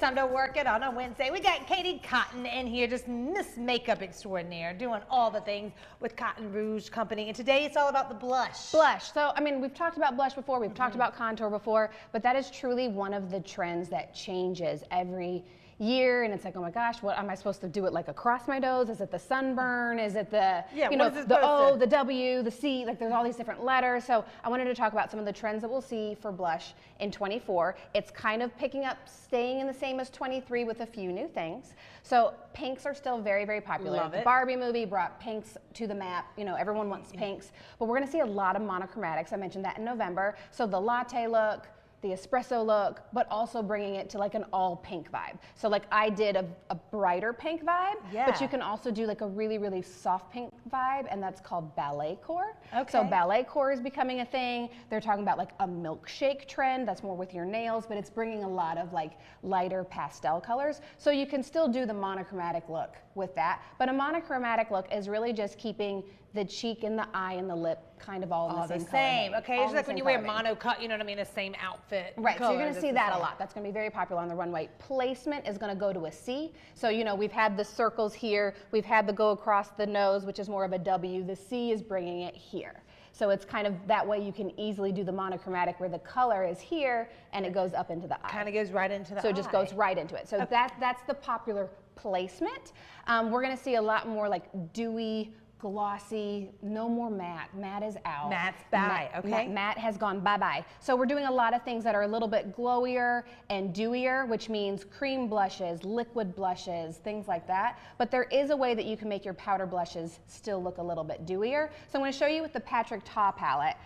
time to work it on a Wednesday. We got Katie Cotton in here, just Miss Makeup Extraordinaire, doing all the things with Cotton Rouge Company. And today it's all about the blush. Blush. So, I mean, we've talked about blush before, we've talked about contour before, but that is truly one of the trends that changes every year, and it's like, oh my gosh, what am I supposed to do it like across my nose? Is it the sunburn? Is it the, you know, the O, the W, the C, like there's all these different letters. So I wanted to talk about some of the trends that we'll see for blush in 24. It's kind of picking up, staying in the same as 23 with a few new things. So pinks are still very, very popular. Love it. The Barbie movie brought pinks to the map. You know, everyone wants pinks, but we're gonna see a lot of monochromatics. I mentioned that in November. So the latte look, the espresso look, but also bringing it to like an all pink vibe. So like I did a brighter pink vibe, but you can also do like a really, really soft pink vibe, and that's called ballet core. Okay. So ballet core is becoming a thing. They're talking about like a milkshake trend that's more with your nails, but it's bringing a lot of like lighter pastel colors. So you can still do the monochromatic look with that, but a monochromatic look is really just keeping the cheek and the eye and the lip kind of all in the same color. Okay, it's like when you wear monocut, you know what I mean, the same outfit. Right, so you're gonna see that a lot. That's gonna be very popular on the runway. Placement is gonna go to a C. So, you know, we've had the circles here, we've had the go across the nose, which is more of a W. The C is bringing it here. So it's kind of that way you can easily do the monochromatic where the color is here and it goes up into the eye. Kind of goes right into the eye. So it just goes right into it. So that's the popular placement. We're gonna see a lot more like dewy, glossy, no more matte. Matte is out. Matte's bye, okay. Matte has gone bye-bye. So we're doing a lot of things that are a little bit glowier and dewier, which means cream blushes, liquid blushes, things like that. But there is a way that you can make your powder blushes still look a little bit dewier. So I'm going to show you with the Patrick Ta palette.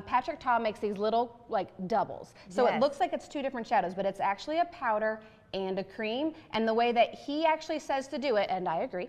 Patrick Ta makes these little like doubles. So it looks like it's two different shadows, but it's actually a powder and a cream, and the way that he actually says to do it, and I agree,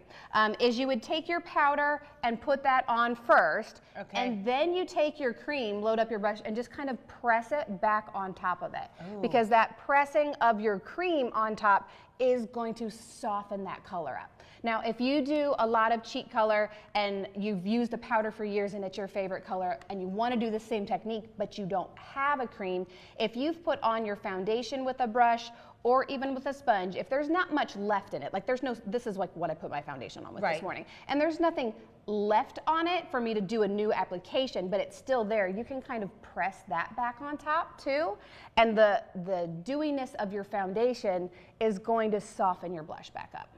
is you would take your powder and put that on first, and then you take your cream, load up your brush, and just kind of press it back on top of it. Because that pressing of your cream on top is going to soften that color up. Now, if you do a lot of cheek color and you've used a powder for years and it's your favorite color and you want to do the same technique but you don't have a cream, if you've put on your foundation with a brush or even with a sponge, if there's not much left in it, like there's no, this is like what I put my foundation on with this morning, and there's nothing left on it for me to do a new application, but it's still there, you can kind of press that back on top too, and the dewiness of your foundation is going to soften your blush back up.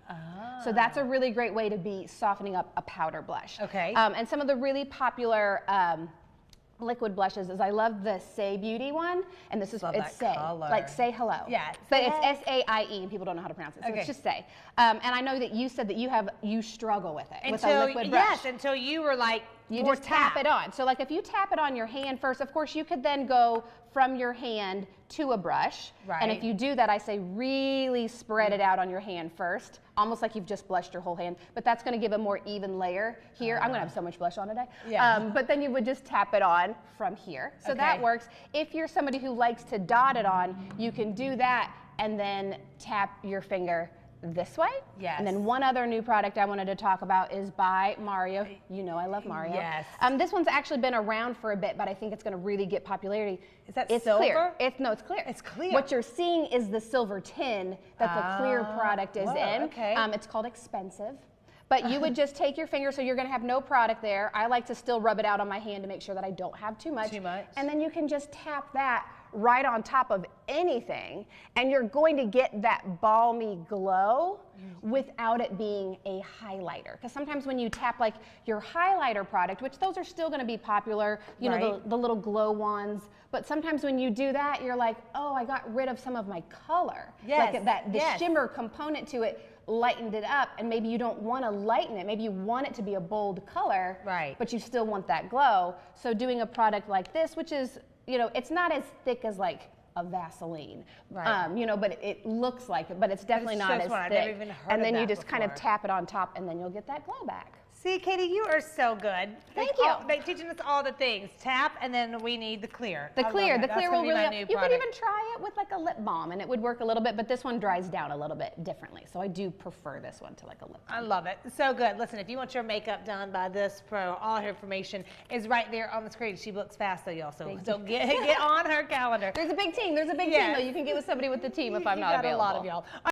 So that's a really great way to be softening up a powder blush. And some of the really popular liquid blushes is I love the Say Beauty one, and this is it's Say, like say hello. Yeah, but it's S-A-I-E, and people don't know how to pronounce it, so it's just Say. And I know that you said that you struggle with it with a liquid brush. Yes, until you were like, you just tap it on. So like if you tap it on your hand first, of course you could then go from your hand to a brush. And if you do that, I say really spread it out on your hand first, almost like you've just blushed your whole hand, but that's gonna give a more even layer here. I'm gonna have so much blush on today. But then you would just tap it on from here. So that works. If you're somebody who likes to dot it on, you can do that and then tap your finger this way. And then one other new product I wanted to talk about is by Mario. You know I love Mario. This one's actually been around for a bit, but I think it's going to really get popularity. Is that silver? Clear. No, it's clear. It's clear. What you're seeing is the silver tin that the clear product is in. It's called Expensive. But you would just take your finger, so you're gonna have no product there. I like to still rub it out on my hand to make sure that I don't have too much. And then you can just tap that right on top of anything, and you're going to get that balmy glow without it being a highlighter. Because sometimes when you tap like your highlighter product, which those are still gonna be popular, you know, the little glow ones, but sometimes when you do that, you're like, oh, I got rid of some of my color. Like the shimmer component to it lightened it up, and maybe you don't want to lighten it, maybe you want it to be a bold color, but you still want that glow. So doing a product like this, which is, you know, it's not as thick as like a Vaseline, you know, but it looks like it, but it's definitely not as thick. And then you just kind of tap it on top, and then you'll get that glow back. See, Katie, you are so good. Thank you. They're teaching us all the things. Tap, and then we need the clear. The clear will really, you could product. even try it with like a lip balm and it would work a little bit, but this one dries down a little bit differently. So I do prefer this one to like a lip balm. I love it. So good. Listen, if you want your makeup done by this pro, all her information is right there on the screen. She looks fast, though, y'all. So get on her calendar. There's a big team. There's a big team, though. You can get with somebody with the team if I'm not available. Got a lot of y'all.